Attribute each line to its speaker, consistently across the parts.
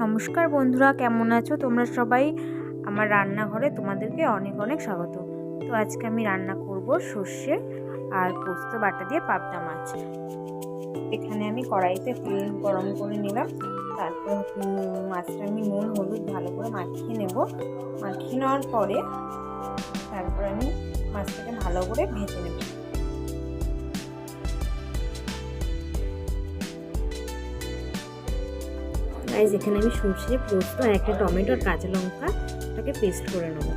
Speaker 1: নমস্কার বন্ধুরা, কেমন আছো তোমরা সবাই? আমার রান্নাঘরে তোমাদেরকে অনেক অনেক স্বাগত। তো আজকে আমি রান্না করব সর্ষে আর পোস্ত বাটা দিয়ে পাবদা মাছ। এখানে আমি কড়াইতে তেল গরম করে নিলাম। তারপর মাছটা আমি নুন হলুদ ভালো করে মাখিয়ে নেব। মাখিয়ে নেওয়ার পরে তারপর আমি মাছটাকে ভালো করে ভেজে নেব। গাইস, এখানে আমি সর্ষে পোস্ত আর একটা টমেটো আর কাঁচা লঙ্কাটাকে পেস্ট করে নেব।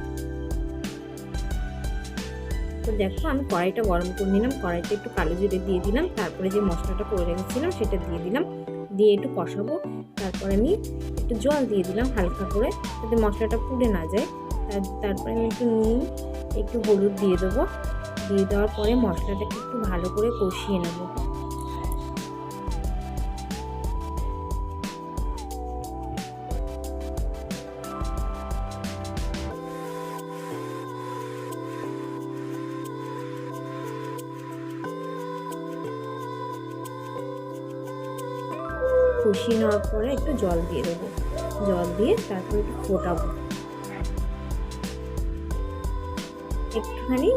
Speaker 1: তো দেখো, আমি কড়াইটা গরম করে নিলাম। কড়াইতে একটু কালো জিরে দিয়ে দিলাম। তারপরে যে মশলাটা করে রেখেছিলাম সেটা দিয়ে দিলাম। দিয়ে একটু কষাবো। তারপরে আমি একটু জল দিয়ে দিলাম হালকা করে, যাতে মশলাটা পুড়ে না যায়। তারপরে আমি একটু নুন একটু হলুদ দিয়ে দেবো। দিয়ে দেওয়ার পরে মশলাটাকে একটু ভালো করে কষিয়ে নেবো। কষিয়ে নেওয়ার পরে একটু জল দিয়ে দেবো। জল দিয়ে তারপরে একটু ফোটাবো। একটুখানি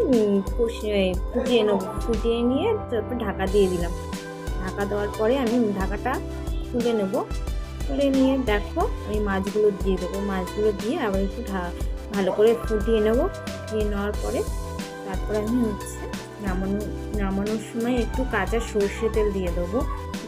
Speaker 1: ফুটিয়ে নেবো। ফুটিয়ে নিয়ে তারপর ঢাকা দিয়ে দিলাম। ঢাকা দেওয়ার পরে আমি ঢাকাটা তুলে নেব। তুলে নিয়ে দেখো, আমি মাছগুলো দিয়ে দেবো। মাছগুলো দিয়ে আবার একটু ভালো করে ফুটিয়ে নেব। ফুটিয়ে নেওয়ার পরে তারপরে আমি নামানোর সময় একটু কাঁচা সর্ষে তেল দিয়ে দেবো,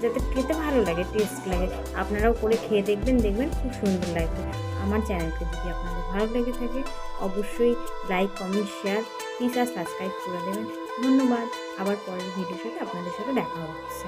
Speaker 1: যাতে খেতে ভালো লাগে, টেস্ট লাগে। আপনারাও করে খেয়ে দেখবেন, খুব সুন্দর লাগবে। আমার চ্যানেলকে যদি আপনাদের ভালো লেগে থাকে অবশ্যই লাইক কমেন্ট শেয়ার প্লিজ আর সাবস্ক্রাইব করে দেবেন। ধন্যবাদ। আবার পরের ভিডিওর সাথে আপনাদের সাথে দেখা হচ্ছে।